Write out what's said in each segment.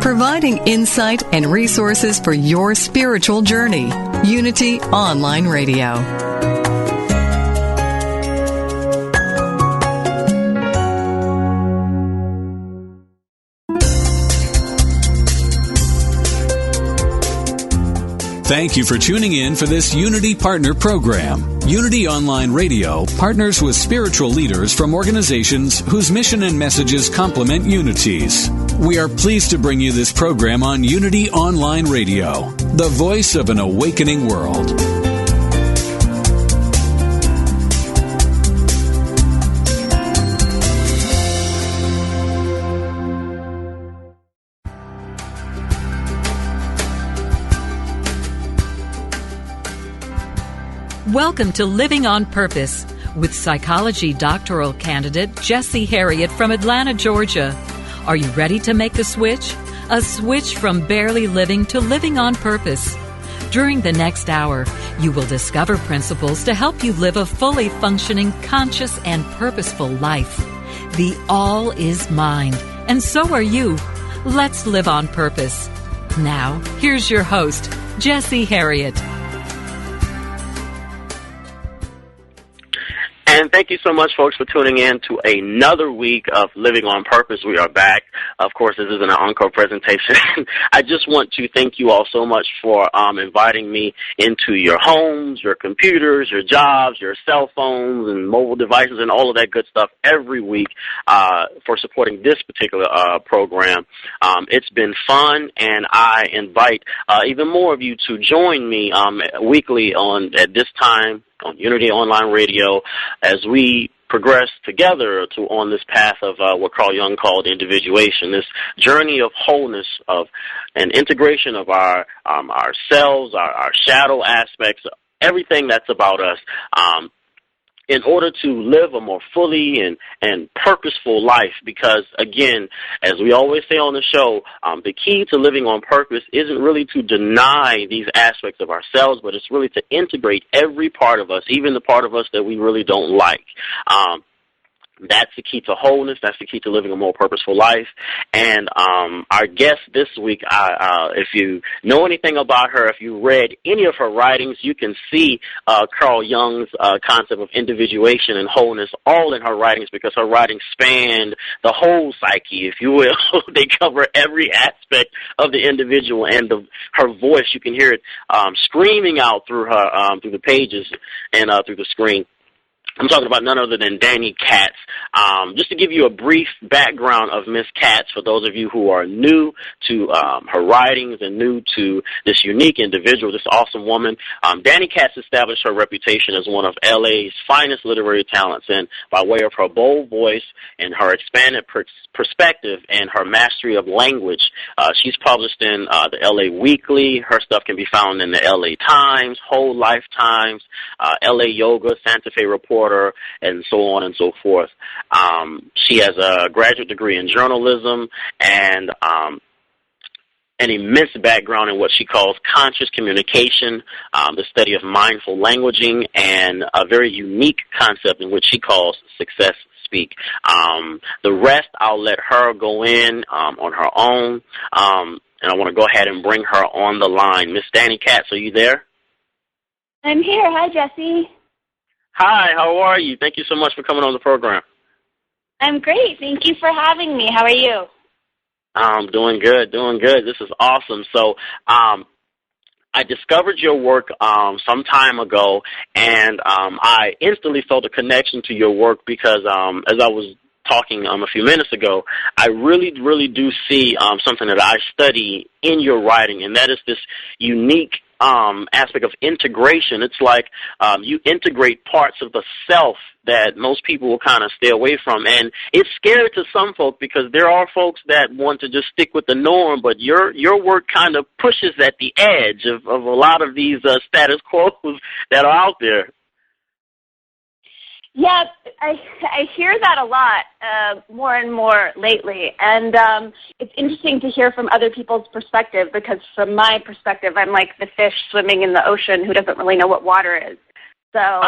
providing insight and resources for your spiritual journey. Unity Online Radio. Thank you for tuning in for this Unity Partner Program. Unity Online Radio partners with spiritual leaders from organizations whose mission and messages complement Unity's. We are pleased to bring you this program on Unity Online Radio, the voice of an awakening world. Welcome to Living on Purpose with psychology doctoral candidate Jessie Harriet from Atlanta, Georgia. Are you ready to make the switch? A switch from barely living to living on purpose. During the next hour, you will discover principles to help you live a fully functioning, conscious, and purposeful life. The all is mind, and so are you. Let's live on purpose. Now, here's your host, Jessie Harriet. And thank you so much, folks, for tuning in to another week of Living on Purpose. We are back. Of course, this isn't an encore presentation. I just want to thank you all so much for inviting me into your homes, your computers, your jobs, your cell phones, and mobile devices, and all of that good stuff every week for supporting this particular program. It's been fun, and I invite even more of you to join me weekly at this time on Unity Online Radio as we progress together on this path of what Carl Jung called individuation, this journey of wholeness of an integration of our selves, our shadow aspects, everything that's about us, in order to live a more fully and purposeful life. Because, again, as we always say on the show, the key to living on purpose isn't really to deny these aspects of ourselves, but it's really to integrate every part of us, even the part of us that we really don't like. That's the key to wholeness. That's the key to living a more purposeful life. And our guest this week, if you know anything about her, if you read any of her writings, you can see Carl Jung's concept of individuation and wholeness all in her writings, because her writings span the whole psyche, if you will. They cover every aspect of the individual, and her voice, you can hear it screaming out through her through the pages and through the screen. I'm talking about none other than Danny Katz. Just to give you a brief background of Miss Katz, for those of you who are new to her writings and new to this unique individual, this awesome woman, Danny Katz established her reputation as one of LA's finest literary talents, and by way of her bold voice and her expanded perspective and her mastery of language, she's published in the LA Weekly. Her stuff can be found in the LA Times, Whole Life Times, LA Yoga, Santa Fe Report, and so on and so forth. She has a graduate degree in journalism and an immense background in what she calls conscious communication, the study of mindful languaging, and a very unique concept in which she calls success speak. The rest, I'll let her go in on her own, and I want to go ahead and bring her on the line. Miss Danny Katz, are you there? I'm here. Hi, Jessie. Hi, how are you? Thank you so much for coming on the program. I'm great. Thank you for having me. How are you? I'm doing good, doing good. This is awesome. So I discovered your work some time ago, and I instantly felt a connection to your work because as I was talking a few minutes ago, I really, really do see something that I study in your writing, and that is this unique aspect of integration. It's like you integrate parts of the self that most people will kind of stay away from. And it's scary to some folk because there are folks that want to just stick with the norm, but your work kind of pushes at the edge of a lot of these status quos that are out there. Yeah, I hear that a lot, more and more lately, and it's interesting to hear from other people's perspective, because from my perspective, I'm like the fish swimming in the ocean who doesn't really know what water is. So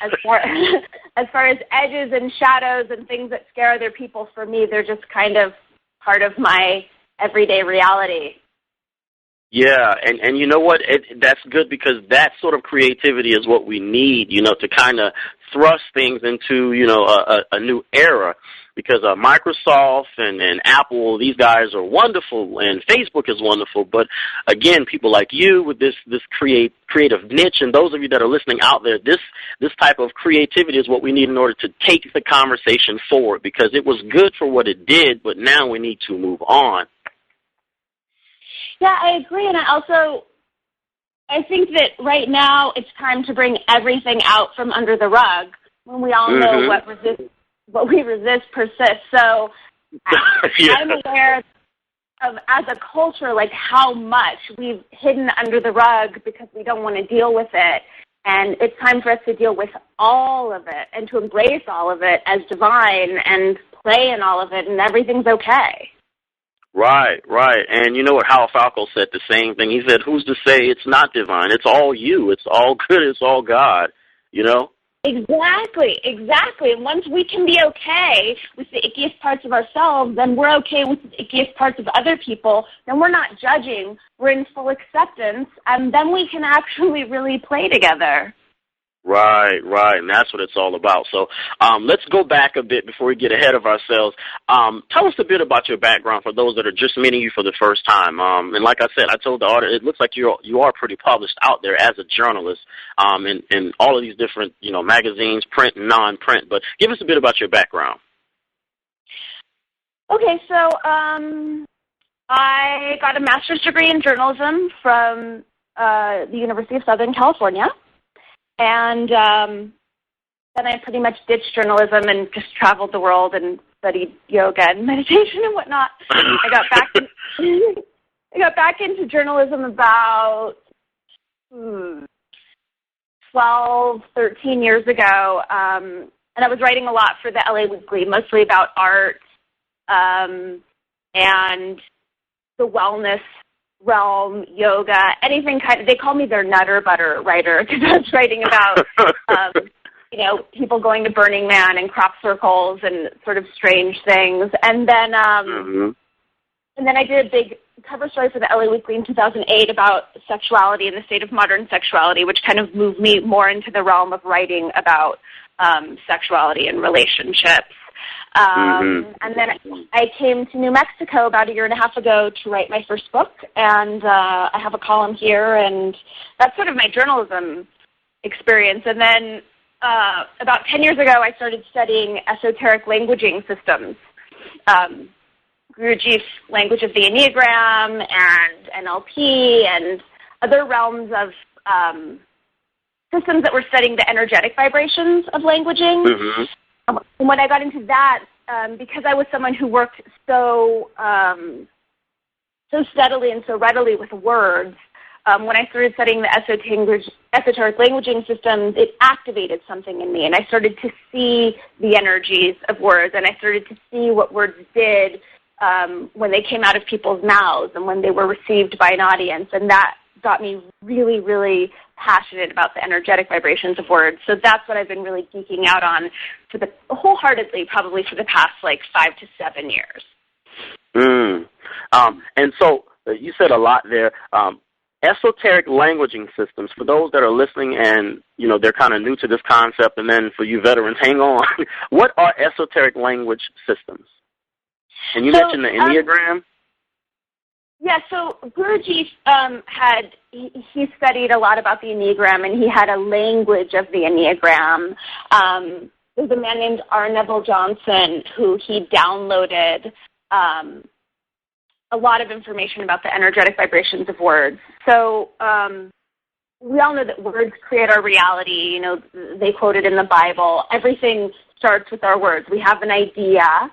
as far as edges and shadows and things that scare other people, for me, they're just kind of part of my everyday reality. Yeah, and you know what? That's good, because that sort of creativity is what we need, to kind of thrust things into, a new era. Because Microsoft and Apple, these guys are wonderful, and Facebook is wonderful. But again, people like you with this creative niche, and those of you that are listening out there, this type of creativity is what we need in order to take the conversation forward. Because it was good for what it did, but now we need to move on. Yeah, I agree, and I think that right now it's time to bring everything out from under the rug when we all know what we resist persists. So yeah. I'm aware of, as a culture, like how much we've hidden under the rug because we don't want to deal with it, and it's time for us to deal with all of it and to embrace all of it as divine and play in all of it, and everything's okay. Right. And you know what, Hal Falco said the same thing. He said, who's to say it's not divine? It's all you. It's all good. It's all God, Exactly. And once we can be okay with the ickiest parts of ourselves, then we're okay with the ickiest parts of other people. Then we're not judging. We're in full acceptance, and then we can actually really play together. Right, and that's what it's all about. So let's go back a bit before we get ahead of ourselves. Tell us a bit about your background for those that are just meeting you for the first time. And like I said, I told the audience, it looks like you are pretty published out there as a journalist in all of these different magazines, print and non-print. But give us a bit about your background. Okay, so I got a master's degree in journalism from the University of Southern California. And then I pretty much ditched journalism and just traveled the world and studied yoga and meditation and whatnot. I got back into journalism about 12, 13 years ago, and I was writing a lot for the LA Weekly, mostly about art and the wellness realm, yoga, anything they call me their nutter butter writer, because I was writing about, people going to Burning Man and crop circles and sort of strange things. And then, and then I did a big cover story for the LA Weekly in 2008 about sexuality and the state of modern sexuality, which kind of moved me more into the realm of writing about sexuality and relationships. And then I came to New Mexico about a year and a half ago to write my first book, and I have a column here, and that's sort of my journalism experience. And then about 10 years ago, I started studying esoteric languaging systems, Guruji's language of the Enneagram and NLP and other realms of systems that were studying the energetic vibrations of languaging. And when I got into that, because I was someone who worked so steadily and so readily with words, when I started studying the esoteric languaging systems, it activated something in me, and I started to see the energies of words, and I started to see what words did when they came out of people's mouths and when they were received by an audience, and that got me really, really passionate about the energetic vibrations of words. So that's what I've been really geeking out on wholeheartedly, probably for the past 5 to 7 years. And so you said a lot there. Esoteric languaging systems, for those that are listening and, they're kind of new to this concept, and then for you veterans, hang on. What are esoteric language systems? And you mentioned the Enneagram? Yeah, so Guruji he studied a lot about the Enneagram, and he had a language of the Enneagram. There's a man named R. Neville Johnson who he downloaded a lot of information about the energetic vibrations of words. So we all know that words create our reality. They quote it in the Bible. Everything starts with our words. We have an idea.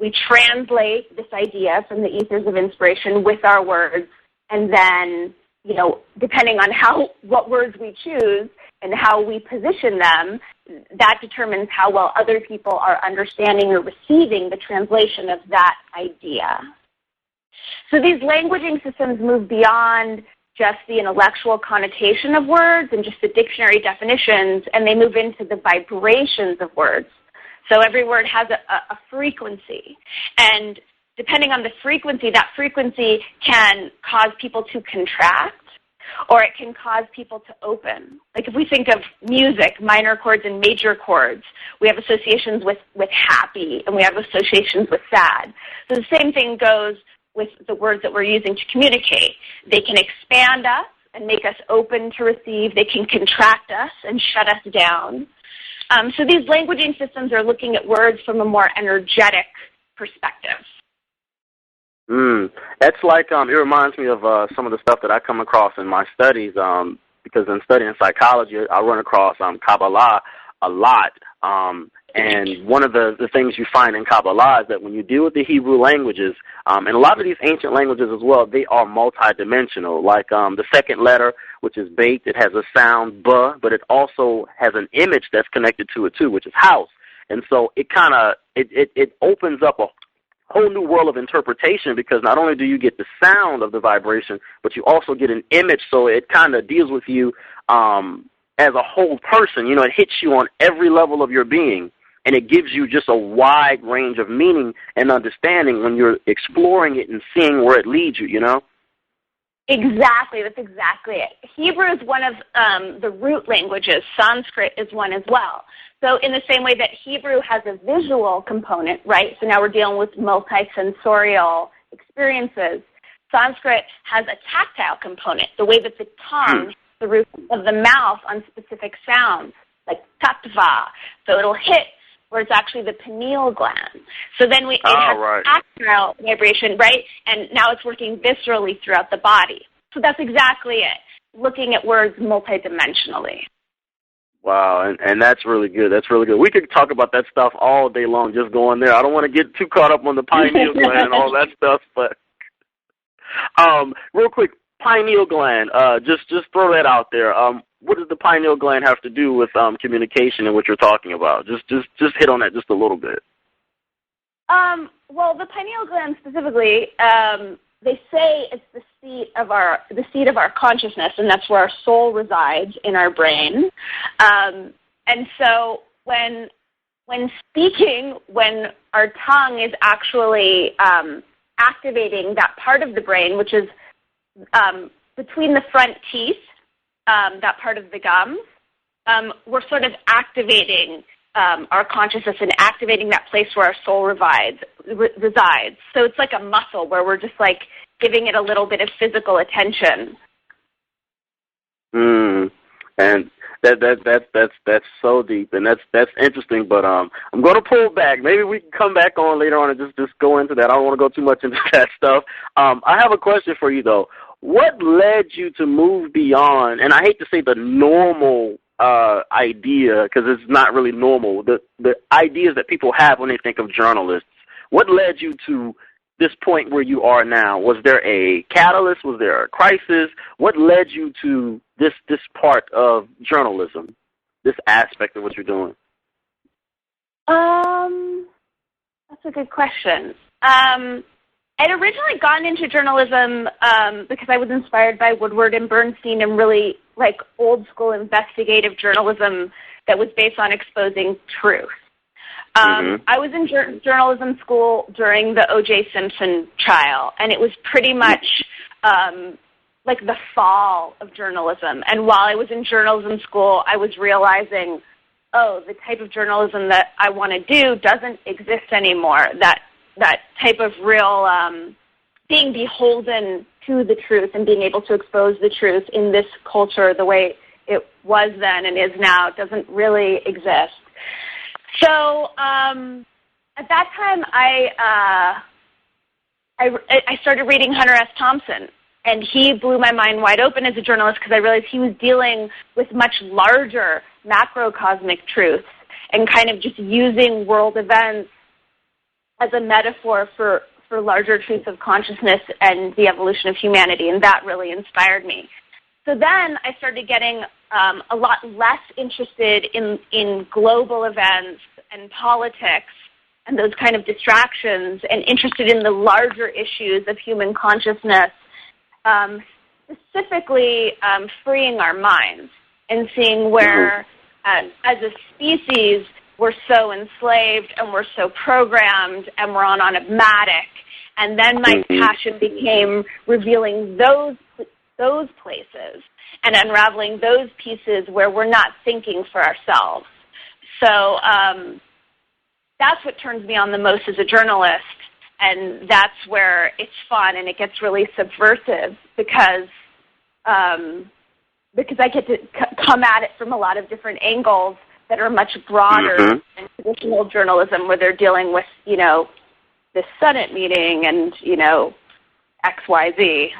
We translate this idea from the ethers of inspiration with our words, and then, depending on what words we choose and how we position them, that determines how well other people are understanding or receiving the translation of that idea. So these languaging systems move beyond just the intellectual connotation of words and just the dictionary definitions, and they move into the vibrations of words. So every word has a frequency. And depending on the frequency, that frequency can cause people to contract, or it can cause people to open. Like if we think of music, minor chords and major chords, we have associations with happy, and we have associations with sad. So the same thing goes with the words that we're using to communicate. They can expand us and make us open to receive. They can contract us and shut us down. So these languaging systems are looking at words from a more energetic perspective. That's like, it reminds me of some of the stuff that I come across in my studies, because in studying psychology, I run across Kabbalah a lot. And one of the things you find in Kabbalah is that when you deal with the Hebrew languages, and a lot of these ancient languages as well, they are multidimensional. Like the second letter, which is Beit, it has a sound, B, but it also has an image that's connected to it too, which is house. And so it kind of, it opens up a whole new world of interpretation, because not only do you get the sound of the vibration, but you also get an image, so it kind of deals with you as a whole person. You know, it hits you on every level of your being, and it gives you just a wide range of meaning and understanding when you're exploring it and seeing where it leads you, you know? Exactly. That's exactly it. Hebrew is one of the root languages. Sanskrit is one as well. So in the same way that Hebrew has a visual component, right? So now we're dealing with multisensorial experiences. Sanskrit has a tactile component, the way that the tongue, the roof of the mouth on specific sounds, like tattva. So it'll hit where it's actually the pineal gland. So then it has tactile vibration, right? And now it's working viscerally throughout the body. So that's exactly it, looking at words multidimensionally. Wow, and that's really good. That's really good. We could talk about that stuff all day long, just going there. I don't want to get too caught up on the pineal gland and all that stuff, but real quick, pineal gland, just throw that out there. What does the pineal gland have to do with communication and what you're talking about? Just hit on that just a little bit. Well, the pineal gland specifically, they say it's the seat of our consciousness, and that's where our soul resides in our brain. And so when speaking, when our tongue is actually activating that part of the brain, which is between the front teeth, that part of the gums, we're sort of activating our consciousness and activating that place where our soul resides. So it's like a muscle where we're just like giving it a little bit of physical attention. And that's so deep, and that's interesting. But I'm going to pull back. Maybe we can come back on later on and just go into that. I don't want to go too much into that stuff. I have a question for you though. What led you to move beyond? And I hate to say the normal idea, because it's not really normal. The ideas that people have when they think of journalists. What led you to this point where you are now? Was there a catalyst? Was there a crisis? What led you to this part of journalism, this aspect of what you're doing? That's a good question. I'd originally gotten into journalism because I was inspired by Woodward and Bernstein and really like old school investigative journalism that was based on exposing truth. I was in journalism school during the O.J. Simpson trial, and it was pretty much like the fall of journalism. And while I was in journalism school, I was realizing, the type of journalism that I want to do doesn't exist anymore. That type of real being beholden to the truth and being able to expose the truth in this culture the way it was then and is now doesn't really exist. So at that time, I started reading Hunter S. Thompson, and he blew my mind wide open as a journalist because I realized he was dealing with much larger macrocosmic truths and kind of just using world events as a metaphor for larger truths of consciousness and the evolution of humanity, and that really inspired me. So then I started getting a lot less interested in global events and politics and those kind of distractions, and interested in the larger issues of human consciousness, specifically freeing our minds and seeing where, as a species, we're so enslaved and we're so programmed and we're on automatic, And then my passion became revealing those places and unraveling those pieces where we're not thinking for ourselves. So that's what turns me on the most as a journalist, and that's where it's fun and it gets really subversive because I get to come at it from a lot of different angles that are much broader than traditional journalism, where they're dealing with, this Senate meeting and, XYZ.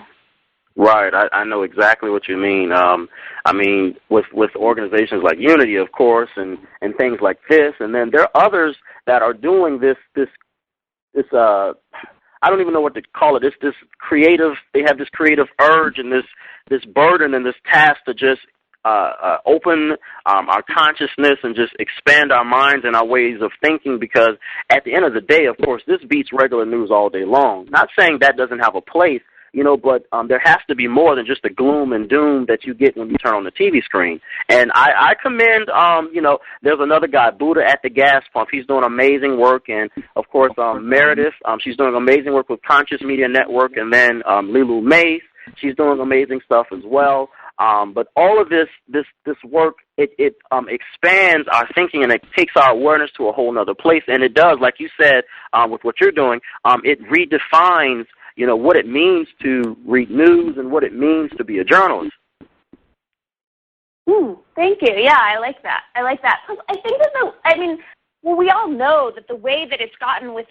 Right. I know exactly what you mean. With organizations like Unity, of course, and things like this, and then there are others that are doing this I don't even know what to call it. This creative. They have this creative urge and this burden and this task to just open our consciousness and just expand our minds and our ways of thinking, because at the end of the day, of course, this beats regular news all day long. Not saying that doesn't have a place, but there has to be more than just the gloom and doom that you get when you turn on the TV screen. And I commend, there's another guy, Buddha at the Gas Pump. He's doing amazing work. And, of course, Meredith, she's doing amazing work with Conscious Media Network. And then Lilu Mace, she's doing amazing stuff as well. But all of this work, it expands our thinking, and it takes our awareness to a whole other place. And it does, like you said, with what you're doing, it redefines what it means to read news and what it means to be a journalist. Thank you. Yeah, I like that. Plus, I think that we all know that the way that it's gotten with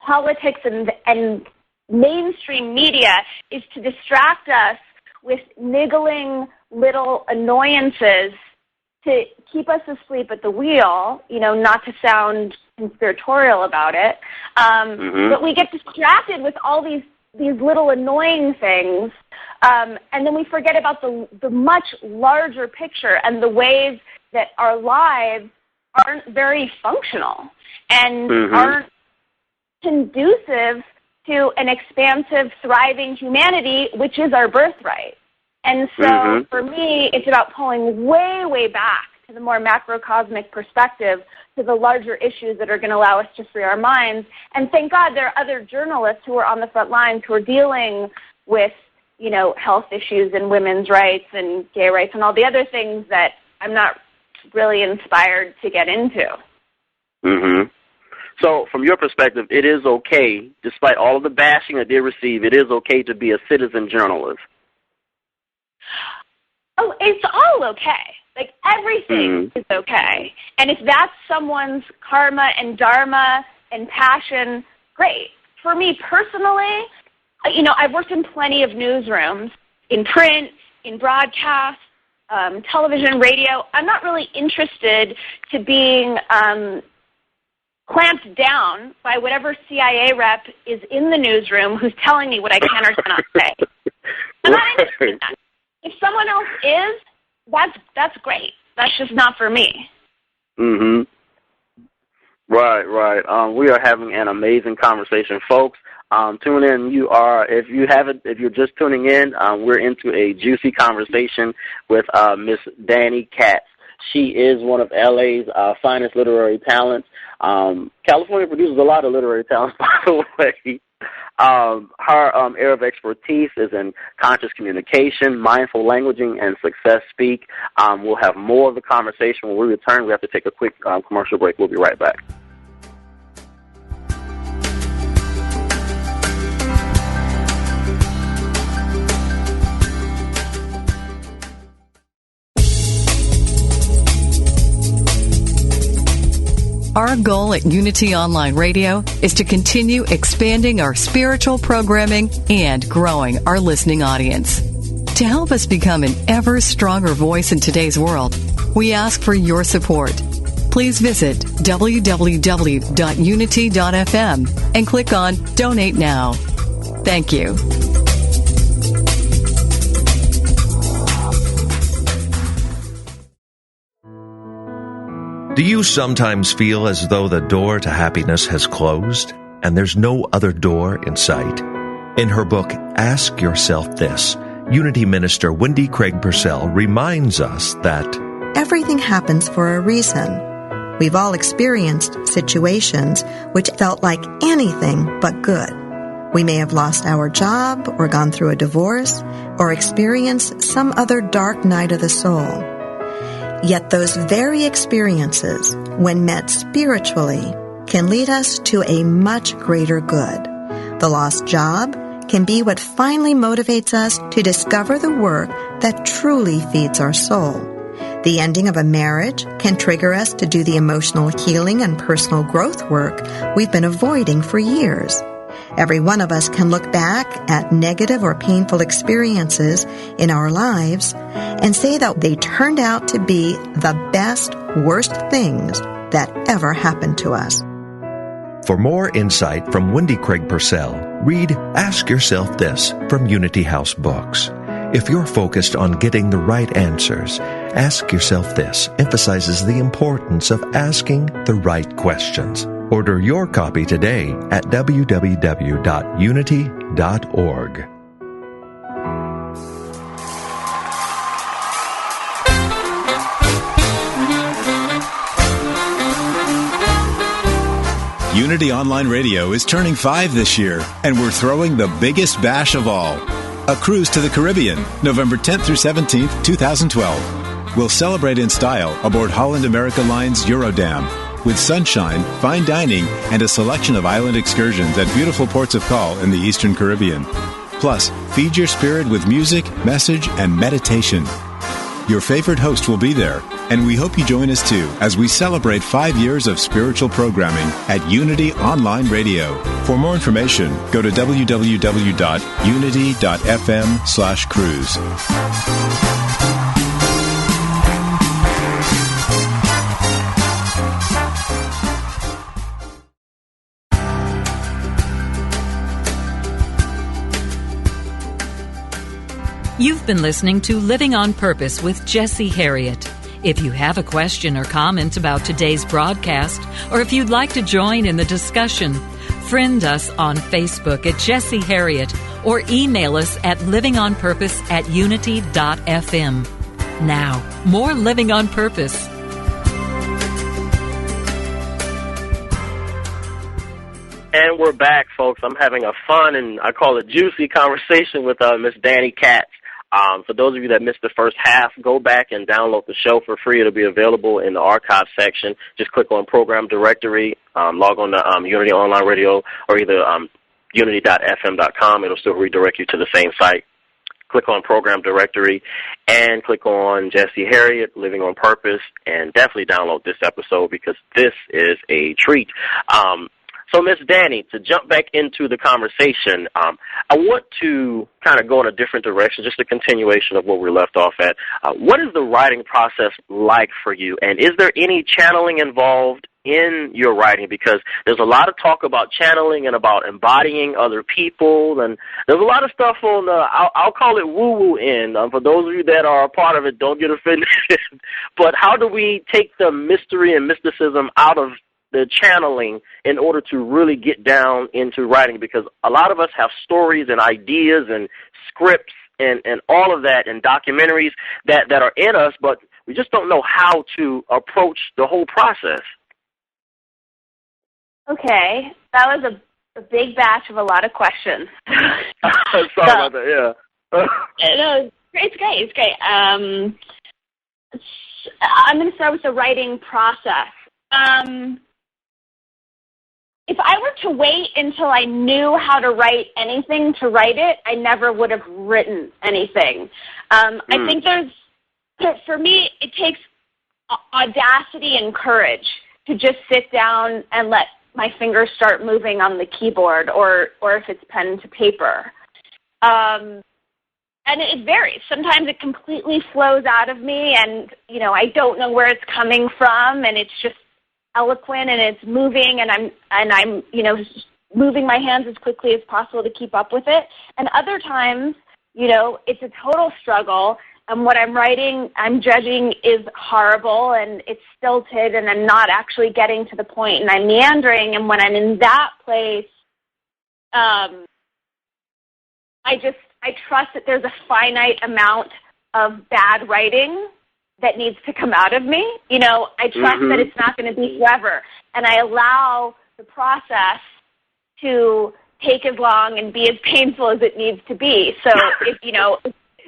politics and mainstream media is to distract us with niggling little annoyances to keep us asleep at the wheel, not to sound conspiratorial about it. But we get distracted with all these little annoying things, and then we forget about the much larger picture and the ways that our lives aren't very functional and aren't conducive to an expansive, thriving humanity, which is our birthright. And so for me, it's about pulling way, way back to the more macrocosmic perspective, to the larger issues that are going to allow us to free our minds. And thank God there are other journalists who are on the front lines who are dealing with, health issues and women's rights and gay rights and all the other things that I'm not really inspired to get into. So from your perspective, it is okay, despite all of the bashing that they receive, it is okay to be a citizen journalist. Oh, it's all okay. Like, everything is okay. And if that's someone's karma and dharma and passion, great. For me personally, I've worked in plenty of newsrooms, in print, in broadcast, television, radio. I'm not really interested to being clamped down by whatever CIA rep is in the newsroom who's telling me what I can or cannot say. I'm not interested in that. If someone else is, that's great. That's just not for me. Right. We are having an amazing conversation, folks. Tune in. If you're just tuning in, we're into a juicy conversation with Miss Dani Katz. She is one of LA's finest literary talents. California produces a lot of literary talents, by the way. Her area of expertise is in conscious communication, mindful languaging, and success speak. We'll have more of the conversation when we return. We have to take a quick commercial break. We'll be right back. Our goal at Unity Online Radio is to continue expanding our spiritual programming and growing our listening audience. To help us become an ever stronger voice in today's world, we ask for your support. Please visit www.unity.fm and click on Donate Now. Thank you. Do you sometimes feel as though the door to happiness has closed and there's no other door in sight? In her book, Ask Yourself This, Unity Minister Wendy Craig Purcell reminds us that everything happens for a reason. We've all experienced situations which felt like anything but good. We may have lost our job or gone through a divorce or experienced some other dark night of the soul. Yet those very experiences, when met spiritually, can lead us to a much greater good. The lost job can be what finally motivates us to discover the work that truly feeds our soul. The ending of a marriage can trigger us to do the emotional healing and personal growth work we've been avoiding for years. Every one of us can look back at negative or painful experiences in our lives and say that they turned out to be the best, worst things that ever happened to us. For more insight from Wendy Craig Purcell, read Ask Yourself This from Unity House Books. If you're focused on getting the right answers, Ask Yourself This emphasizes the importance of asking the right questions. Order your copy today at www.unity.org. Unity Online Radio is turning 5 this year, and we're throwing the biggest bash of all. A cruise to the Caribbean, November 10th through 17th, 2012. We'll celebrate in style aboard Holland America Line's Eurodam, with sunshine, fine dining, and a selection of island excursions at beautiful ports of call in the Eastern Caribbean. Plus, feed your spirit with music, message, and meditation. Your favorite host will be there, and we hope you join us too as we celebrate 5 years of spiritual programming at Unity Online Radio. For more information, go to www.unity.fm/cruise. You've been listening to Living on Purpose with Jesse Harriet. If you have a question or comment about today's broadcast, or if you'd like to join in the discussion, friend us on Facebook at Jesse Harriet or email us at livingonpurpose@unity.fm. Now, more Living on Purpose. And we're back, folks. I'm having a fun and I call it juicy conversation with Miss Danny Katz. For those of you that missed the first half, go back and download the show for free. It'll be available in the archive section. Just click on Program Directory, log on to Unity Online Radio, or either unity.fm.com. It'll still redirect you to the same site. Click on Program Directory and click on Jesse Harriet, Living on Purpose, and definitely download this episode because this is a treat. So, Miss Danny, to jump back into the conversation, I want to kind of go in a different direction, just a continuation of what we left off at. What is the writing process like for you, and is there any channeling involved in your writing? Because there's a lot of talk about channeling and about embodying other people, and there's a lot of stuff on the, I'll call it woo-woo end. For those of you that are a part of it, don't get offended. But how do we take the mystery and mysticism out of the channeling in order to really get down into writing? Because a lot of us have stories and ideas and scripts and all of that and documentaries that are in us, but we just don't know how to approach the whole process. Okay, that was a big batch of a lot of questions. Sorry about that, yeah. No, it's great. I'm going to start with the writing process. If I were to wait until I knew how to write anything to write it, I never would have written anything. I think for me, it takes audacity and courage to just sit down and let my fingers start moving on the keyboard, or if it's pen to paper. And it varies. Sometimes it completely flows out of me, and I don't know where it's coming from, and it's just eloquent and it's moving, and I'm moving my hands as quickly as possible to keep up with it. And other times, it's a total struggle, and what I'm writing, I'm judging is horrible, and it's stilted, and I'm not actually getting to the point, and I'm meandering. And when I'm in that place, I trust that there's a finite amount of bad writing that needs to come out of me. I trust that it's not going to be forever. And I allow the process to take as long and be as painful as it needs to be. So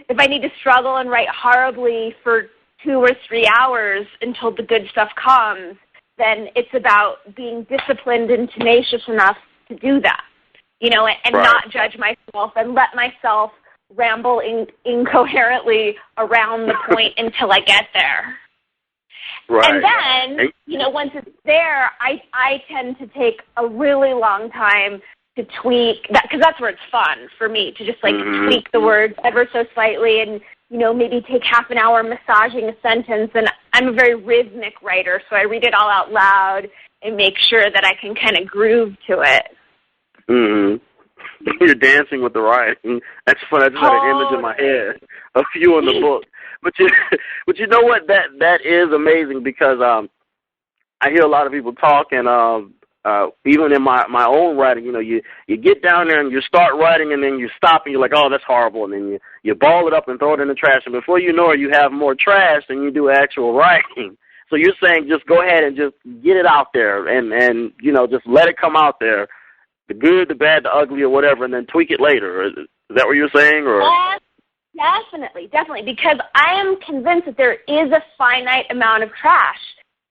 if I need to struggle and write horribly for 2 or 3 hours until the good stuff comes, then it's about being disciplined and tenacious enough to do that, and not judge myself and let myself ramble incoherently around the point until I get there. Right. And then, once it's there, I tend to take a really long time to tweak that, because that's where it's fun for me, to just tweak the words ever so slightly and, maybe take half an hour massaging a sentence. And I'm a very rhythmic writer, so I read it all out loud and make sure that I can kind of groove to it. Mm-hmm. You're dancing with the writing. That's fun. I just had an image in my head of you in the book. But you know what? That is amazing, because I hear a lot of people talk, and even in my own writing, you get down there and you start writing, and then you stop and you're like, oh, that's horrible, and then you ball it up and throw it in the trash, and before you know it, you have more trash than you do actual writing. So you're saying just go ahead and just get it out there, and just let it come out there, the good, the bad, the ugly, or whatever, and then tweak it later. Is that what you're saying? Or Definitely, because I am convinced that there is a finite amount of trash.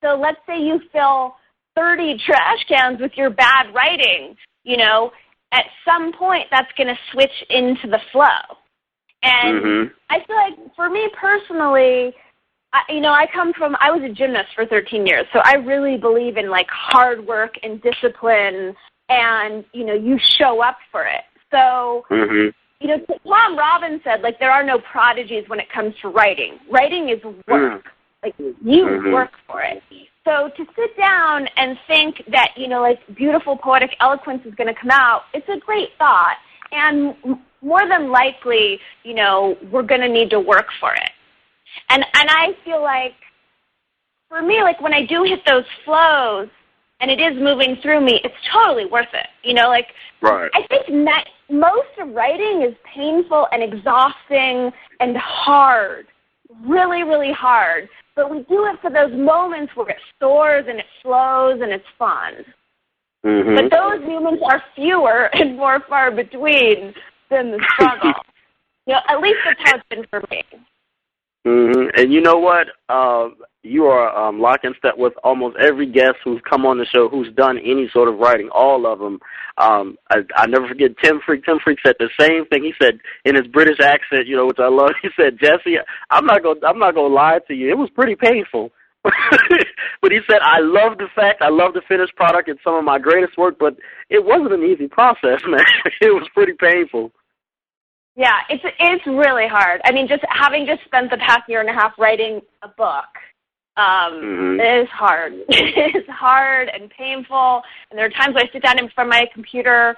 So let's say you fill 30 trash cans with your bad writing, at some point that's going to switch into the flow. And I feel like for me personally, I was a gymnast for 13 years, so I really believe in hard work and discipline, and, you show up for it. So, Tom Robbins said, there are no prodigies when it comes to writing. Writing is work. You work for it. So to sit down and think that, beautiful poetic eloquence is going to come out, it's a great thought. And more than likely, we're going to need to work for it. And I feel like, for me, when I do hit those flows and it is moving through me, it's totally worth it. Right. I think most of writing is painful and exhausting and hard, really, really hard. But we do it for those moments where it soars and it flows and it's fun. But those moments are fewer and more far between than the struggle. At least that's how it's been for me. And you know what? You are lock in step with almost every guest who's come on the show who's done any sort of writing, all of them. I never forget Tim Freak. Tim Freak said the same thing. He said in his British accent, which I love, he said, Jesse, I'm not gonna lie to you. It was pretty painful. But he said, I love the finished product. It's some of my greatest work, but it wasn't an easy process, man. It was pretty painful. Yeah, it's really hard. I mean, just having spent the past year and a half writing a book, it is hard. It's hard and painful, and there are times when I sit down in front of my computer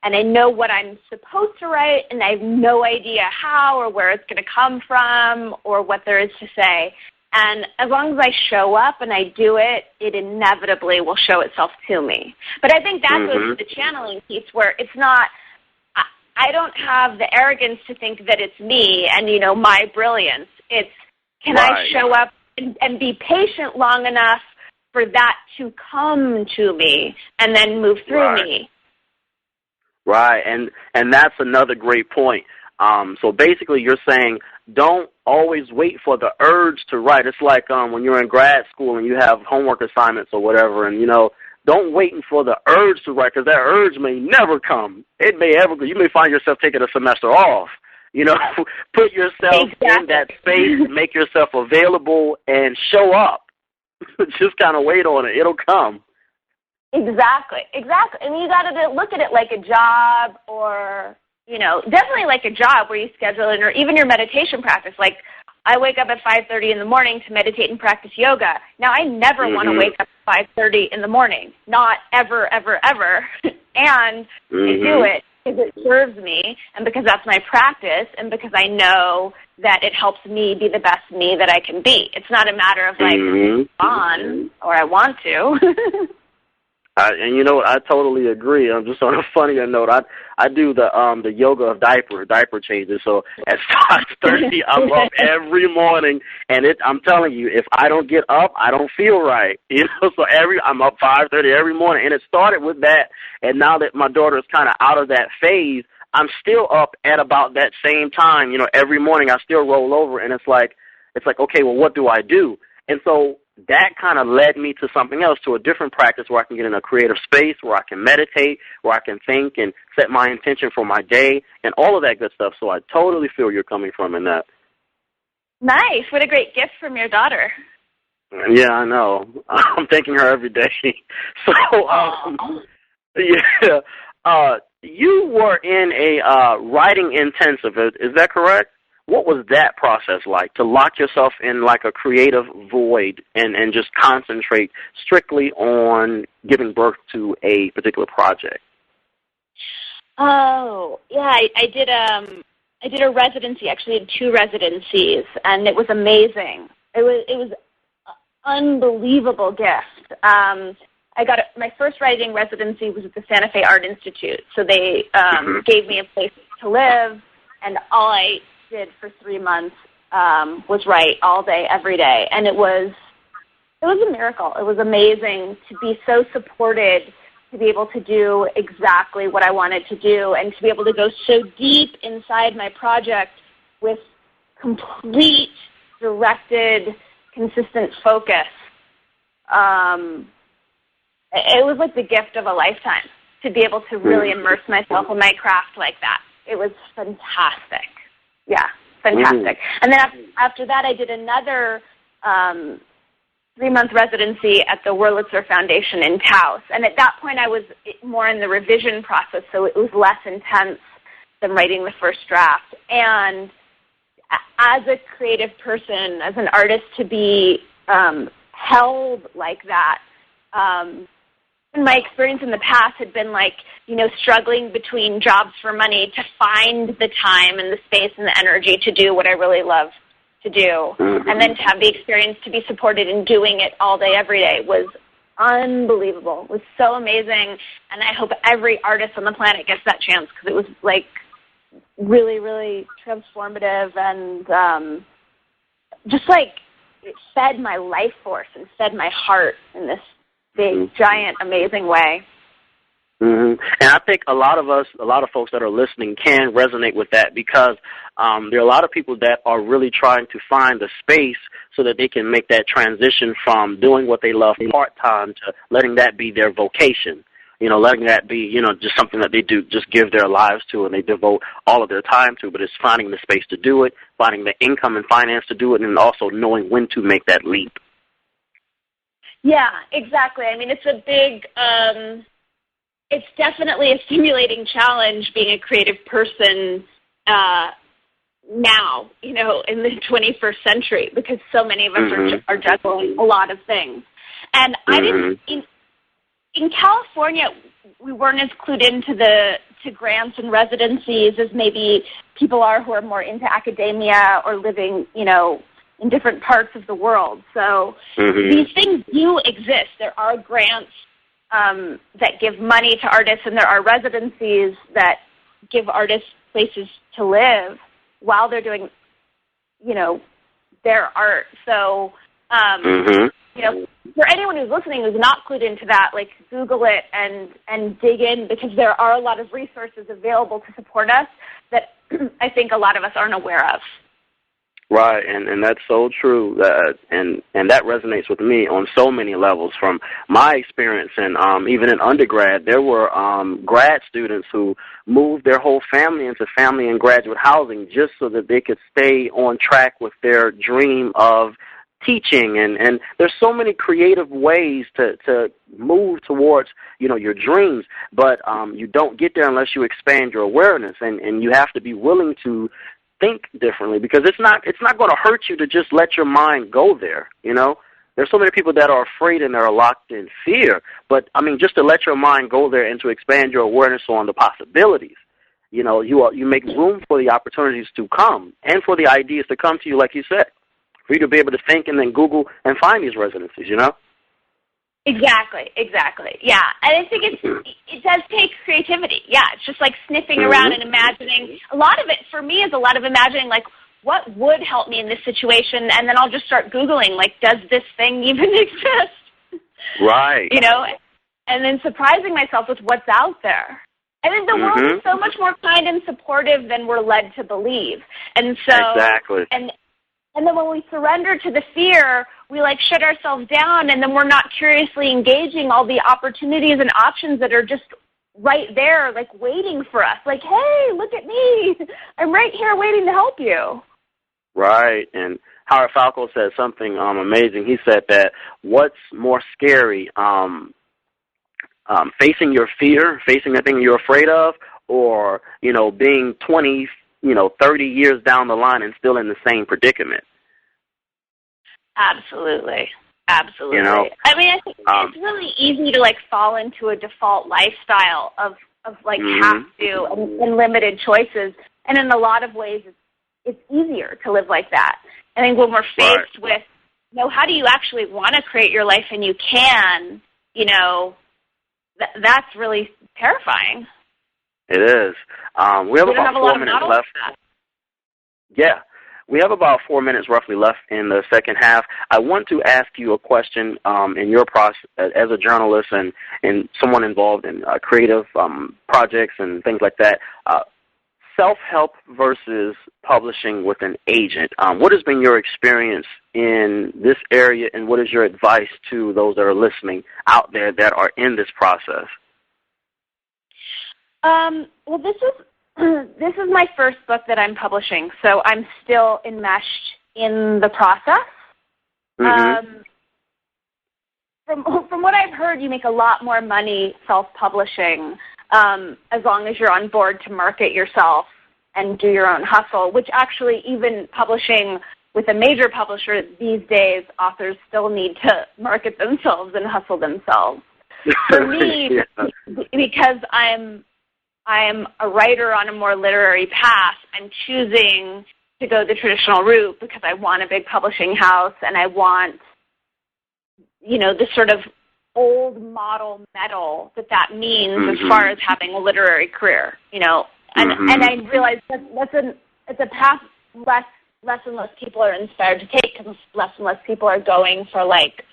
and I know what I'm supposed to write, and I have no idea how or where it's going to come from or what there is to say. And as long as I show up and I do it, it inevitably will show itself to me. But I think that goes to the channeling piece, where it's not, I don't have the arrogance to think that it's me and, my brilliance. It's, can I show up and be patient long enough for that to come to me and then move through me? Right, and that's another great point. So basically you're saying don't always wait for the urge to write. It's like when you're in grad school and you have homework assignments or whatever, and, don't wait for the urge to write, because that urge may never come. It may ever. You may find yourself taking a semester off. Put yourself in that space, make yourself available, and show up. Just kind of wait on it. It'll come. Exactly. And you got to look at it like a job, or, definitely like a job where you schedule it, or even your meditation practice. Like, I wake up at 5:30 in the morning to meditate and practice yoga. Now, I never want to wake up at 5:30 in the morning. Not ever, ever, ever. And I do it because it serves me, and because that's my practice, and because I know that it helps me be the best me that I can be. It's not a matter of, fun, or I want to. And you know what? I totally agree. I'm just on a funnier note. I do the yoga of diaper changes. So at 5:30, I'm up every morning, and I'm telling you, if I don't get up, I don't feel right. You know, so I'm up 5:30 every morning, and it started with that. And now that my daughter is kind of out of that phase, I'm still up at about that same time. You know, every morning I still roll over, and it's like, okay, well, what do I do? And so that kind of led me to something else, to a different practice where I can get in a creative space, where I can meditate, where I can think and set my intention for my day, and all of that good stuff. So I totally feel you're coming from in that. Nice. What a great gift from your daughter. Yeah, I know. I'm thanking her every day. So, yeah. You were in a writing intensive. Is that correct? What was that process like, to lock yourself in like a creative void and just concentrate strictly on giving birth to a particular project? Oh, yeah, I did a residency, actually did 2 residencies, and it was amazing. It was an unbelievable gift. I got my first writing residency was at the Santa Fe Art Institute, so they gave me a place to live, and all I did for 3 months was write all day, every day, and it was a miracle. It was amazing to be so supported, to be able to do exactly what I wanted to do, and to be able to go so deep inside my project with complete, directed, consistent focus. It was like the gift of a lifetime to be able to really immerse myself in my craft like that. It was fantastic. Yeah, fantastic. And then after that, I did another 3-month residency at the Wurlitzer Foundation in Taos. And at that point, I was more in the revision process, so it was less intense than writing the first draft. And as a creative person, as an artist, to be held like that, my experience in the past had been like, struggling between jobs for money to find the time and the space and the energy to do what I really love to do. And then to have the experience to be supported in doing it all day, every day was unbelievable. It was so amazing. And I hope every artist on the planet gets that chance, because it was like really, really transformative, and just like it fed my life force and fed my heart in this big, giant, amazing way. And I think a lot of folks that are listening can resonate with that, because there are a lot of people that are really trying to find the space so that they can make that transition from doing what they love part-time to letting that be their vocation. Letting that be, just something that they do, just give their lives to and they devote all of their time to, but it's finding the space to do it, finding the income and finance to do it, and also knowing when to make that leap. Yeah, exactly. I mean, it's a big, it's definitely a stimulating challenge being a creative person now, in the 21st century, because so many of us are juggling a lot of things. And I didn't, in California, we weren't as clued into to grants and residencies as maybe people are who are more into academia or living, in different parts of the world. So these things do exist. There are grants that give money to artists, and there are residencies that give artists places to live while they're doing, their art. So, for anyone who's listening who's not clued into that, like, Google it and dig in, because there are a lot of resources available to support us that I think a lot of us aren't aware of. Right, and that's so true, and that resonates with me on so many levels. From my experience, and even in undergrad, there were grad students who moved their whole family into family and graduate housing just so that they could stay on track with their dream of teaching, and there's so many creative ways to move towards, your dreams, but you don't get there unless you expand your awareness, and you have to be willing to think differently, because it's not going to hurt you to just let your mind go there. There's so many people that are afraid and they're locked in fear, but just to let your mind go there and to expand your awareness on the possibilities. You make room for the opportunities to come and for the ideas to come to you, like you said, for you to be able to think and then Google and find these residencies. Exactly. Yeah, and I think it does take creativity. Yeah, it's just like sniffing around and imagining. A lot of it for me is a lot of imagining, like, what would help me in this situation, and then I'll just start Googling, like, does this thing even exist? Right. You know, and then surprising myself with what's out there. I think the world is so much more kind and supportive than we're led to believe. And so, exactly. And then when we surrender to the fear, we like shut ourselves down, and then we're not curiously engaging all the opportunities and options that are just right there, like waiting for us. Like, hey, look at me. I'm right here waiting to help you. Right. And Howard Falco said something amazing. He said that what's more scary, facing your fear, facing the thing you're afraid of, or, you know, being 20, 30 years down the line and still in the same predicament. Absolutely. You know, I mean, I think it's really easy to, like, fall into a default lifestyle of like, have to and limited choices. And in a lot of ways, it's easier to live like that. I think when we're faced with, you know, how do you actually want to create your life and you can, you know, that's really terrifying. It is. We have about 4 minutes left. Yeah. We have about 4 minutes roughly left in the second half. I want to ask you a question in your process as a journalist and someone involved in creative projects and things like that. Self-help versus publishing with an agent. What has been your experience in this area, and what is your advice to those that are listening out there that are in this process? Well, this is my first book that I'm publishing, so I'm still enmeshed in the process. From what I've heard, you make a lot more money self-publishing as long as you're on board to market yourself and do your own hustle, which actually even publishing with a major publisher these days, authors still need to market themselves and hustle themselves. For me, because I'm a writer on a more literary path, I'm choosing to go the traditional route because I want a big publishing house and I want, you know, this sort of old model metal that means as far as having a literary career, you know. And I realize that it's a path less and less people are inspired to take because less and less people are going for, like,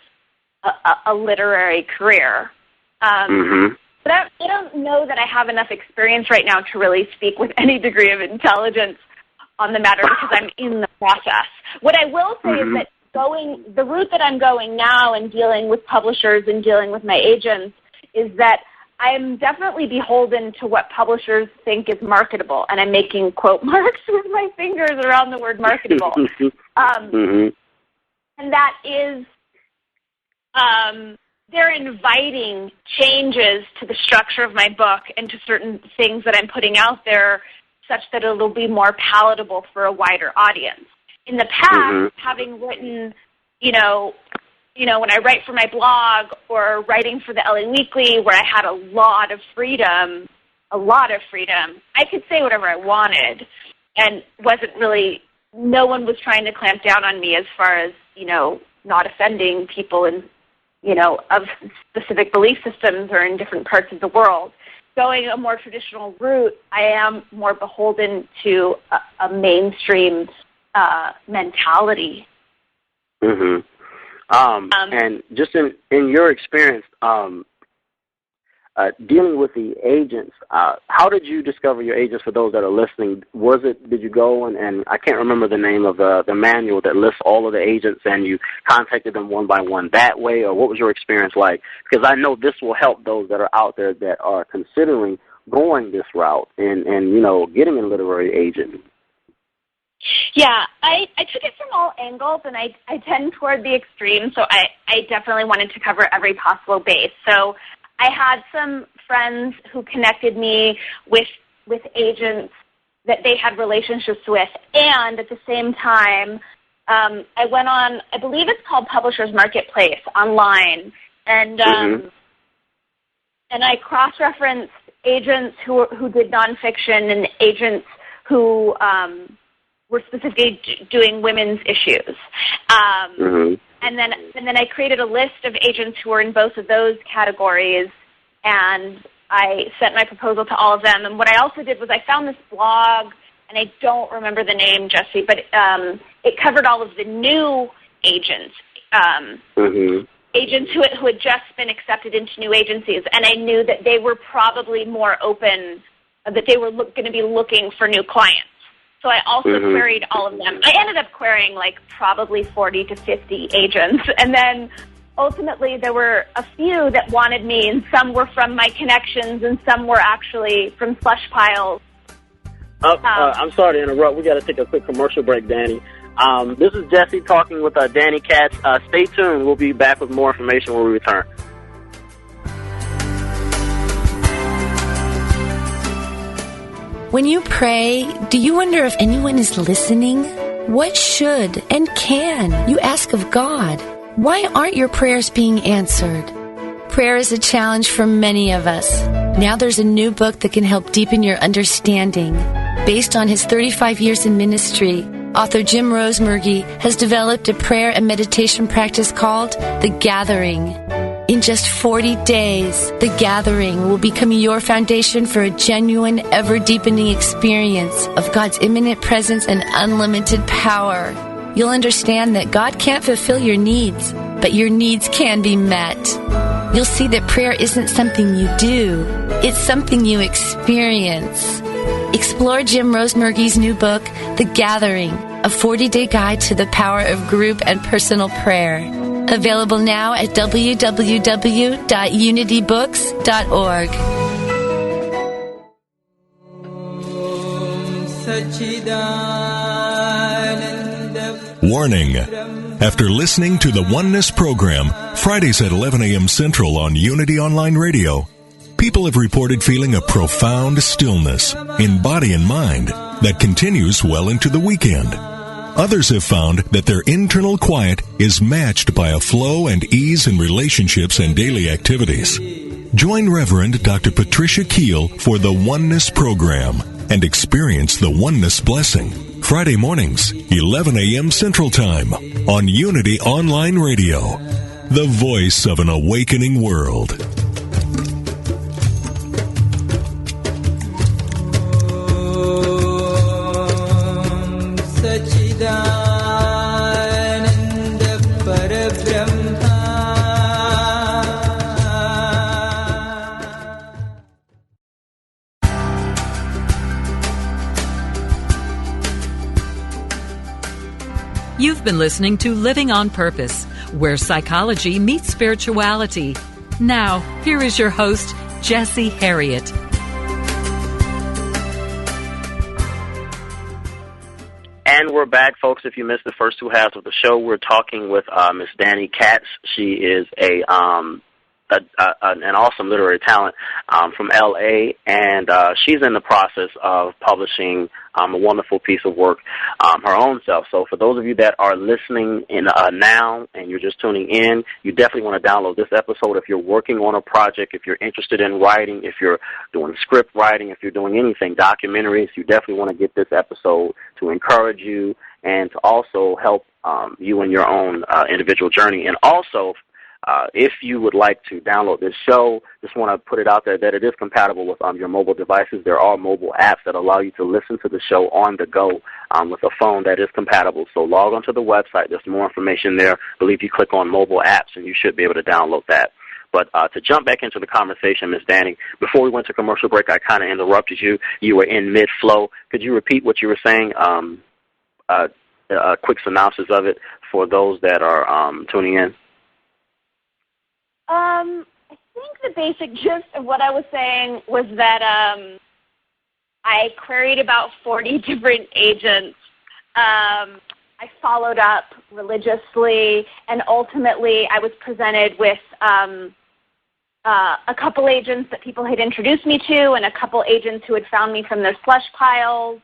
a literary career. But I don't know that I have enough experience right now to really speak with any degree of intelligence on the matter because I'm in the process. What I will say is that the route that I'm going now and dealing with publishers and dealing with my agents is that I'm definitely beholden to what publishers think is marketable, and I'm making quote marks with my fingers around the word marketable. And that is they're inviting changes to the structure of my book and to certain things that I'm putting out there such that it'll be more palatable for a wider audience. In the past, having written, you know, when I write for my blog or writing for the LA Weekly where I had a lot of freedom, I could say whatever I wanted and no one was trying to clamp down on me as far as, you know, not offending people in, you know, of specific belief systems or in different parts of the world. Going a more traditional route, I am more beholden to a mainstream mentality. And just in your experience dealing with the agents, how did you discover your agents for those that are listening? Did you go and I can't remember the name of the manual that lists all of the agents and you contacted them one by one that way, or what was your experience like? Because I know this will help those that are out there that are considering going this route and you know, getting a literary agent. Yeah, I took it from all angles, and I tend toward the extreme, so I definitely wanted to cover every possible base. So I had some friends who connected me with agents that they had relationships with, and at the same time, I went on, I believe it's called Publishers Marketplace online, and I cross-referenced agents who did nonfiction and agents who were specifically doing women's issues. And then I created a list of agents who were in both of those categories, and I sent my proposal to all of them. And what I also did was I found this blog, and I don't remember the name, Jesse, but it covered all of the new agents, agents who had just been accepted into new agencies. And I knew that they were probably more open, that they were going to be looking for new clients. So I also queried all of them. I ended up querying like probably 40 to 50 agents. And then ultimately, there were a few that wanted me, and some were from my connections, and some were actually from slush piles. I'm sorry to interrupt. We got to take a quick commercial break, Danny. This is Jesse talking with Danny Katz. Stay tuned. We'll be back with more information when we return. When you pray, do you wonder if anyone is listening? What should and can you ask of God? Why aren't your prayers being answered? Prayer is a challenge for many of us. Now there's a new book that can help deepen your understanding. Based on his 35 years in ministry, author Jim Rosemergy has developed a prayer and meditation practice called The Gathering. In just 40 days, The Gathering will become your foundation for a genuine, ever-deepening experience of God's immanent presence and unlimited power. You'll understand that God can't fulfill your needs, but your needs can be met. You'll see that prayer isn't something you do, it's something you experience. Explore Jim Rosemergy's new book, The Gathering, a 40-day guide to the power of group and personal prayer. Available now at www.unitybooks.org. Warning. After listening to the Oneness program, Fridays at 11 a.m. Central on Unity Online Radio, people have reported feeling a profound stillness in body and mind that continues well into the weekend. Others have found that their internal quiet is matched by a flow and ease in relationships and daily activities. Join Reverend Dr. Patricia Keel for the Oneness program and experience the Oneness blessing. Friday mornings, 11 a.m. Central Time on Unity Online Radio, the voice of an awakening world. You've been listening to Living on Purpose, where psychology meets spirituality. Now, here is your host, Jesse Harriet. And we're back, folks. If you missed the first two halves of the show, we're talking with Miss Danny Katz. She is an awesome literary talent from L.A., and she's in the process of publishing a wonderful piece of work her own self. So for those of you that are listening in now and you're just tuning in, you definitely want to download this episode. If you're working on a project, if you're interested in writing, if you're doing script writing, if you're doing anything, documentaries, you definitely want to get this episode to encourage you and to also help you in your own individual journey. And also, if you would like to download this show, just want to put it out there that it is compatible with your mobile devices. There are mobile apps that allow you to listen to the show on the go with a phone that is compatible. So log on to the website. There's more information there. I believe you click on mobile apps and you should be able to download that. But to jump back into the conversation, Ms. Danny, before we went to commercial break, I kind of interrupted you. You were in mid-flow. Could you repeat what you were saying? A quick synopsis of it for those that are tuning in. I think the basic gist of what I was saying was that I queried about 40 different agents. I followed up religiously, and ultimately I was presented with a couple agents that people had introduced me to and a couple agents who had found me from their slush piles.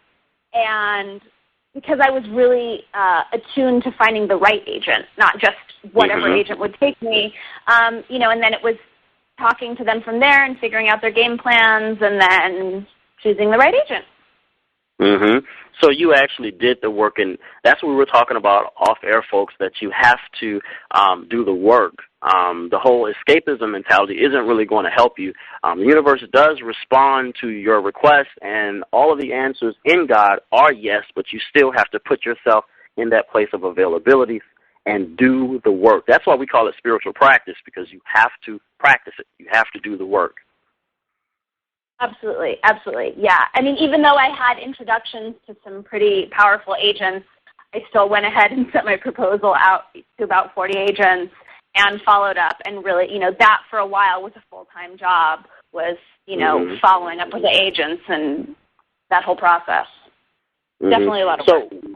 And because I was really attuned to finding the right agent, not just whatever agent would take me, and then it was talking to them from there and figuring out their game plans and then choosing the right agent. Mm-hmm. So you actually did the work, and that's what we were talking about off-air, folks, that you have to do the work. The whole escapism mentality isn't really going to help you. The universe does respond to your requests, and all of the answers in God are yes, but you still have to put yourself in that place of availability and do the work. That's why we call it spiritual practice, because you have to practice it. You have to do the work. Absolutely, absolutely, yeah. I mean, even though I had introductions to some pretty powerful agents, I still went ahead and sent my proposal out to about 40 agents and followed up. And really, that for a while was a full-time job, was, following up with the agents and that whole process. Mm-hmm. Definitely a lot of work. So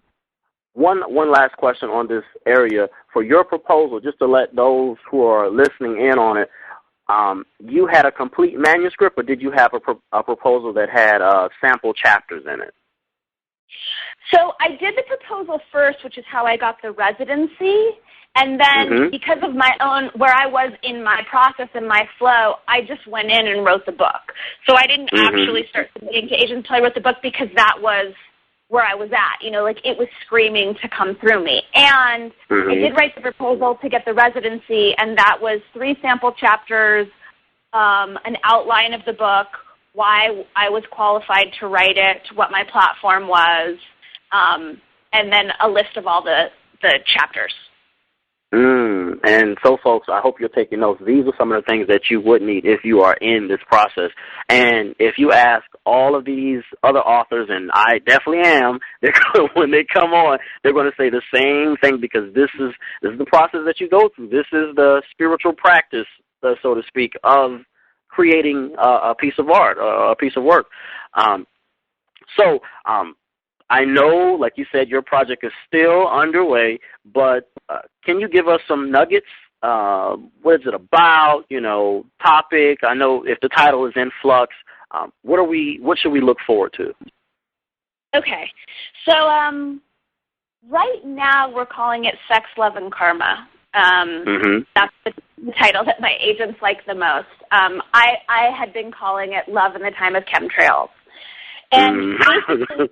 one last question on this area. For your proposal, just to let those who are listening in on it, you had a complete manuscript, or did you have a proposal that had sample chapters in it? So I did the proposal first, which is how I got the residency, and then because of my own, where I was in my process and my flow, I just went in and wrote the book. So I didn't actually start submitting to agents until I wrote the book, because that was where I was at. It was screaming to come through me. And I did write the proposal to get the residency, and that was 3 sample chapters, an outline of the book, why I was qualified to write it, what my platform was, and then a list of all the chapters. And so, folks, I hope you're taking notes. These are some of the things that you would need if you are in this process. And if you ask all of these other authors, and I definitely am, when they come on, they're going to say the same thing, because this is the process that you go through. This is the spiritual practice, so to speak, of creating a piece of art, a piece of work. I know, like you said, your project is still underway, but can you give us some nuggets? What is it about? Topic. I know if the title is in flux, what should we look forward to? Okay, so right now we're calling it Sex, Love, and Karma. That's the title that my agents like the most. I had been calling it Love in the Time of Chemtrails, and basically,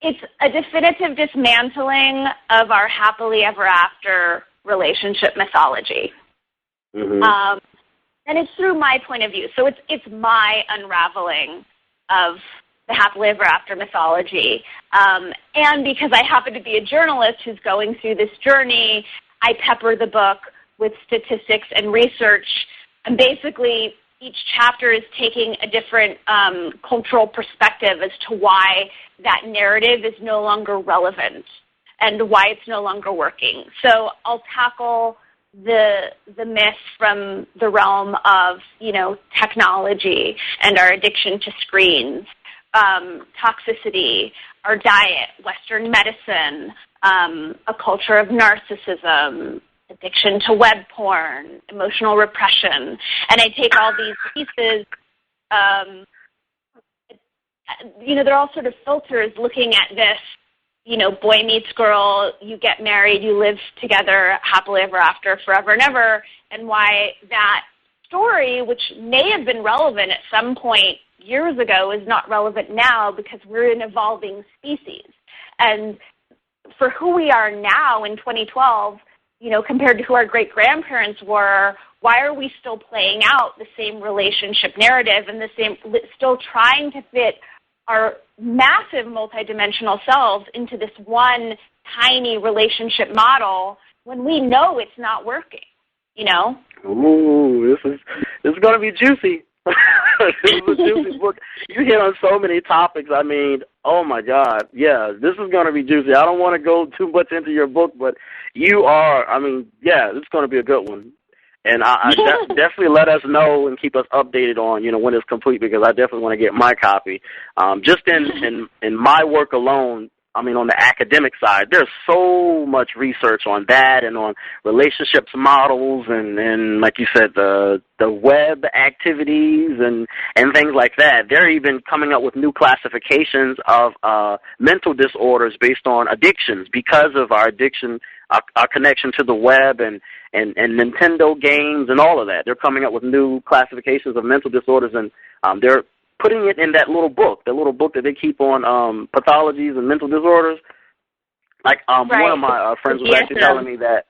it's a definitive dismantling of our happily ever after relationship mythology. And it's through my point of view. So it's my unraveling of the happily ever after mythology. And because I happen to be a journalist who's going through this journey, I pepper the book with statistics and research. And basically, each chapter is taking a different cultural perspective as to why that narrative is no longer relevant and why it's no longer working. So I'll tackle the myth from the realm of, technology and our addiction to screens, toxicity, our diet, Western medicine, a culture of narcissism, addiction to web porn, emotional repression. And I take all these pieces, they're all sort of filters looking at this, boy meets girl, you get married, you live together happily ever after, forever and ever, and why that story, which may have been relevant at some point years ago, is not relevant now, because we're an evolving species. And for who we are now in 2012, compared to who our great-grandparents were, why are we still playing out the same relationship narrative and still trying to fit our massive multidimensional selves into this one tiny relationship model when we know it's not working, Ooh, this is going to be juicy. This is a juicy book. You hit on so many topics. I mean, oh my God. Yeah, this is going to be juicy. I don't want to go too much into your book, but you are, it's going to be a good one. And I definitely let us know and keep us updated on, when it's complete, because I definitely want to get my copy. Just in my work alone, on the academic side, there's so much research on that and on relationships models and like you said, the web activities and things like that. They're even coming up with new classifications of mental disorders based on addictions because of our addiction, our connection to the web and Nintendo games and all of that. They're coming up with new classifications of mental disorders, and they're putting it in that little book that they keep on pathologies and mental disorders. Like one of my friends was actually telling me that,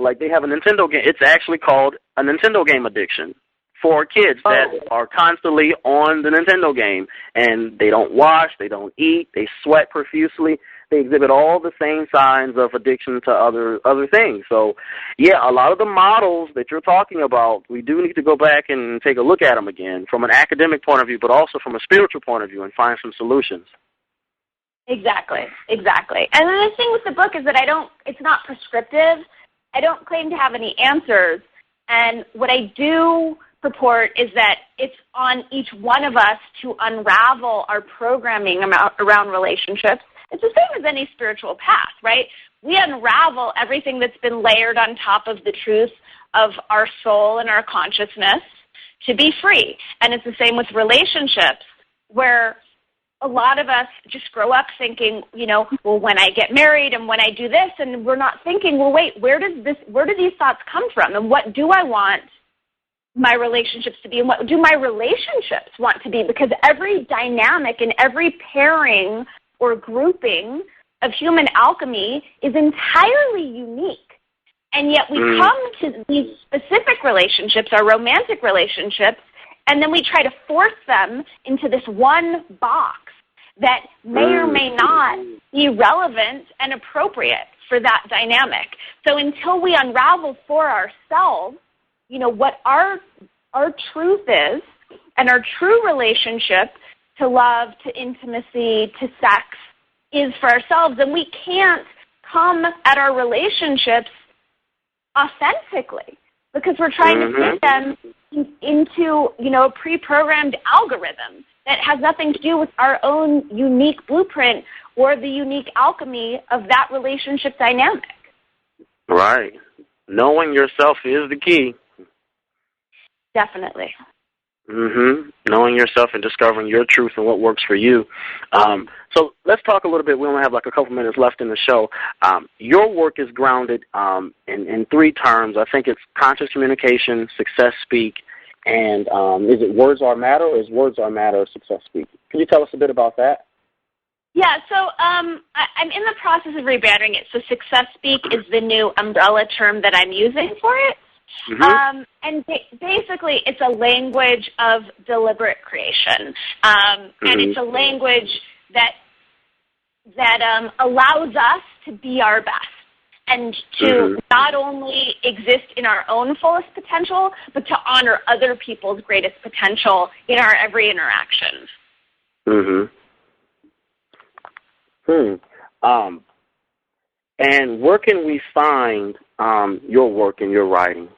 like they have a Nintendo game. It's actually called a Nintendo game addiction for kids that are constantly on the Nintendo game, and they don't wash, they don't eat, they sweat profusely. They exhibit all the same signs of addiction to other things. So, a lot of the models that you're talking about, we do need to go back and take a look at them again from an academic point of view, but also from a spiritual point of view, and find some solutions. Exactly. And the thing with the book is that it's not prescriptive. I don't claim to have any answers. And what I do purport is that it's on each one of us to unravel our programming around relationships. It's the same as any spiritual path, right? We unravel everything that's been layered on top of the truth of our soul and our consciousness to be free. And it's the same with relationships, where a lot of us just grow up thinking, well, when I get married and when I do this, and we're not thinking, well, wait, where do these thoughts come from? And what do I want my relationships to be, and what do my relationships want to be? Because every dynamic and every pairing or grouping of human alchemy is entirely unique. And yet we come to these specific relationships, our romantic relationships, and then we try to force them into this one box that may or may not be relevant and appropriate for that dynamic. So until we unravel for ourselves, what our truth is, and our true relationship to love, to intimacy, to sex is for ourselves, and we can't come at our relationships authentically because we're trying to fit them into, a pre-programmed algorithm that has nothing to do with our own unique blueprint or the unique alchemy of that relationship dynamic. Right. Knowing yourself is the key. Definitely. Knowing yourself and discovering your truth and what works for you. So let's talk a little bit. We only have like a couple minutes left in the show. Your work is grounded in three terms. I think it's conscious communication, success speak, and is it words are matter, or is words are matter, success speak? Can you tell us a bit about that? Yeah, so I'm in the process of rebranding it. So success speak is the new umbrella term that I'm using for it. And basically, it's a language of deliberate creation, and it's a language that allows us to be our best and to not only exist in our own fullest potential, but to honor other people's greatest potential in our every interaction. And where can we find your work and your writings?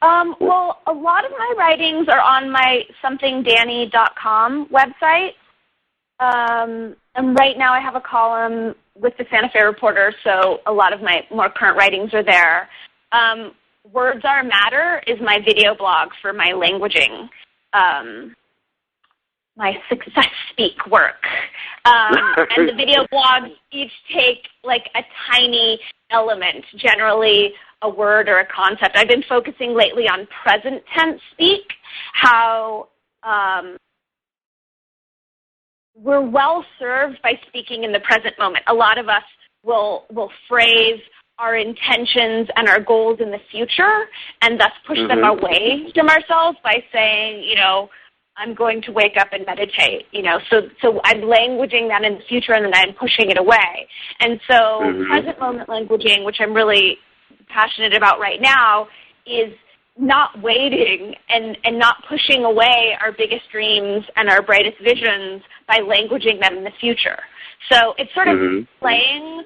Well, a lot of my writings are on my somethingdanny.com website. And right now I have a column with the Santa Fe Reporter, so a lot of my more current writings are there. Words Are Matter is my video blog for my languaging, my success speak work. And the video blogs each take like a tiny element, generally a word or a concept. I've been focusing lately on present tense speak, how we're well served by speaking in the present moment. A lot of us will phrase our intentions and our goals in the future and thus push them away from ourselves by saying, I'm going to wake up and meditate, so I'm languaging that in the future and then I'm pushing it away. And so present moment languaging, which I'm really passionate about right now, is not waiting and not pushing away our biggest dreams and our brightest visions by languaging them in the future. So it's sort of playing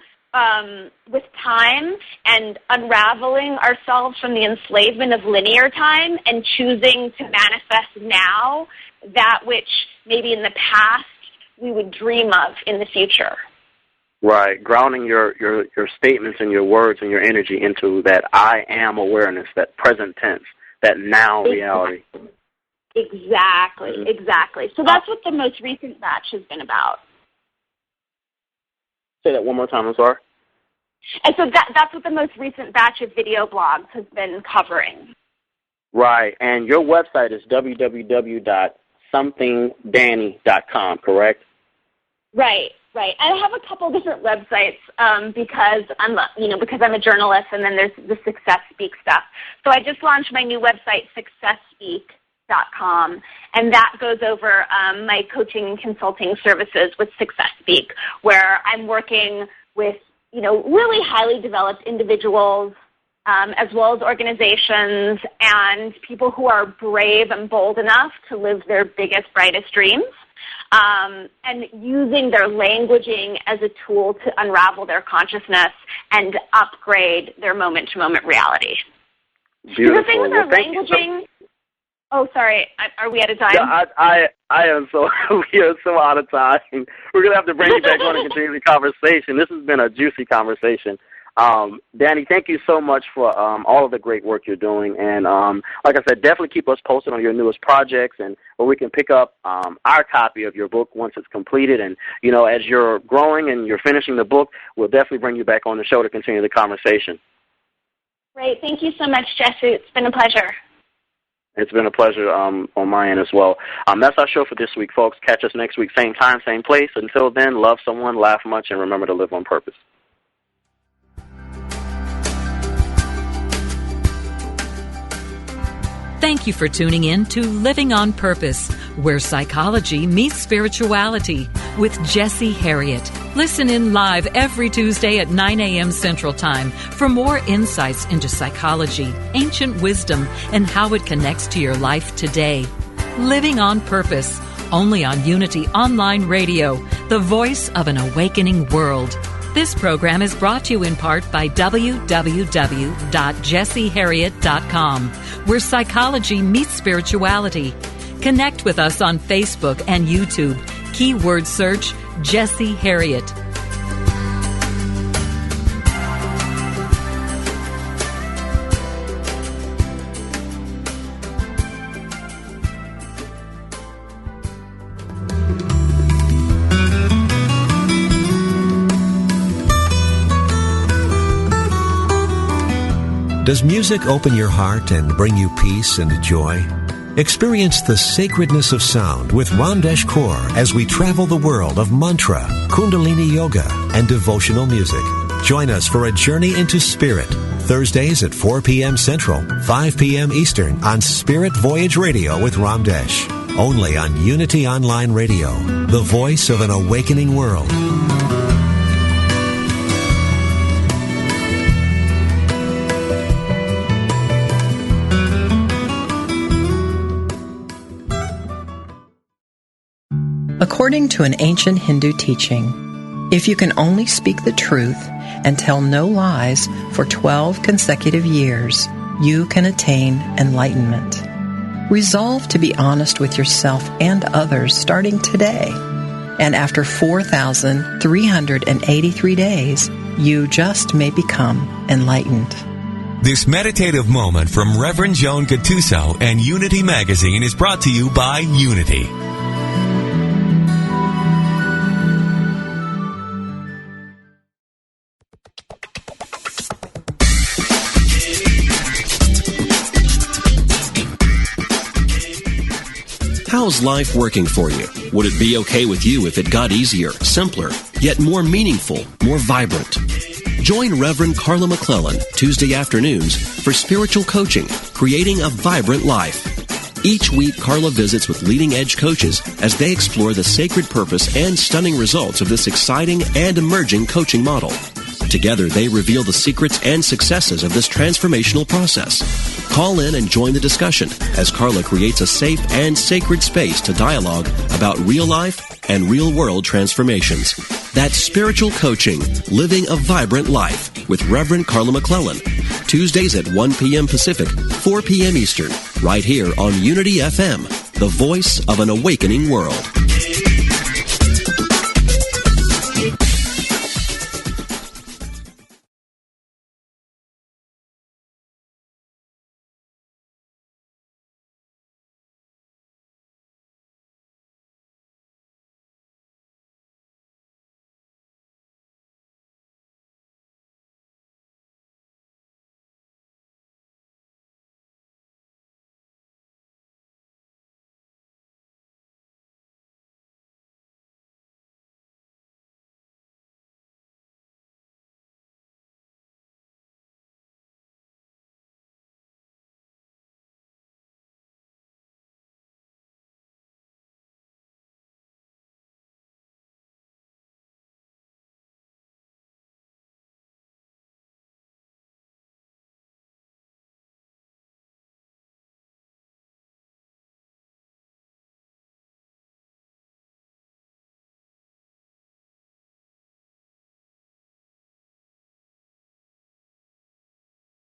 with time and unraveling ourselves from the enslavement of linear time and choosing to manifest now that which maybe in the past we would dream of in the future. Right, grounding your statements and your words and your energy into that I am awareness, that present tense, that now reality. Exactly. So that's what the most recent batch has been about. Say that one more time, I'm sorry. And so that's what the most recent batch of video blogs has been covering. Right, and your website is www.somethingdanny.com, correct? Right. I have a couple different websites because I'm a journalist, and then there's the Success Speak stuff. So I just launched my new website, SuccessSpeak.com, and that goes over my coaching and consulting services with Success Speak, where I'm working with really highly developed individuals, as well as organizations and people who are brave and bold enough to live their biggest, brightest dreams. And using their languaging as a tool to unravel their consciousness and upgrade their moment-to-moment reality. Beautiful. The thing with our languaging... Oh, sorry. Are we out of time? Yeah, I am so... we are so out of time. We're going to have to bring you back on and continue the conversation. This has been a juicy conversation. Danny, thank you so much for all of the great work you're doing. And like I said, definitely keep us posted on your newest projects and where we can pick up our copy of your book once it's completed. And, as you're growing and you're finishing the book, we'll definitely bring you back on the show to continue the conversation. Great. Thank you so much, Jesse. It's been a pleasure. It's been a pleasure on my end as well. That's our show for this week, folks. Catch us next week, same time, same place. Until then, love someone, laugh much, and remember to live on purpose. Thank you for tuning in to Living on Purpose, where psychology meets spirituality with Jesse Harriet. Listen in live every Tuesday at 9 a.m. Central Time for more insights into psychology, ancient wisdom, and how it connects to your life today. Living on Purpose, only on Unity Online Radio, the voice of an awakening world. This program is brought to you in part by www.jesseharriet.com, where psychology meets spirituality. Connect with us on Facebook and YouTube. Keyword search Jesse Harriet. Does music open your heart and bring you peace and joy? Experience the sacredness of sound with Ramdesh Kaur as we travel the world of mantra, Kundalini Yoga, and devotional music. Join us for a journey into spirit, Thursdays at 4 p.m. Central, 5 p.m. Eastern on Spirit Voyage Radio with Ramdesh. Only on Unity Online Radio, the voice of an awakening world. According to an ancient Hindu teaching, if you can only speak the truth and tell no lies for 12 consecutive years, you can attain enlightenment. Resolve to be honest with yourself and others starting today. And after 4,383 days, you just may become enlightened. This meditative moment from Reverend Joan Gattuso and Unity Magazine is brought to you by Unity. How's life working for you? Would it be okay with you if it got easier, simpler, yet more meaningful, more vibrant? Join Reverend Carla McClellan Tuesday afternoons for spiritual coaching, creating a vibrant life. Each week, Carla visits with leading-edge coaches as they explore the sacred purpose and stunning results of this exciting and emerging coaching model. Together, they reveal the secrets and successes of this transformational process. Call in and join the discussion as Carla creates a safe and sacred space to dialogue about real life and real-world transformations. That's spiritual coaching, living a vibrant life with Reverend Carla McClellan. Tuesdays at 1 p.m. Pacific, 4 p.m. Eastern, right here on Unity FM, the voice of an awakening world.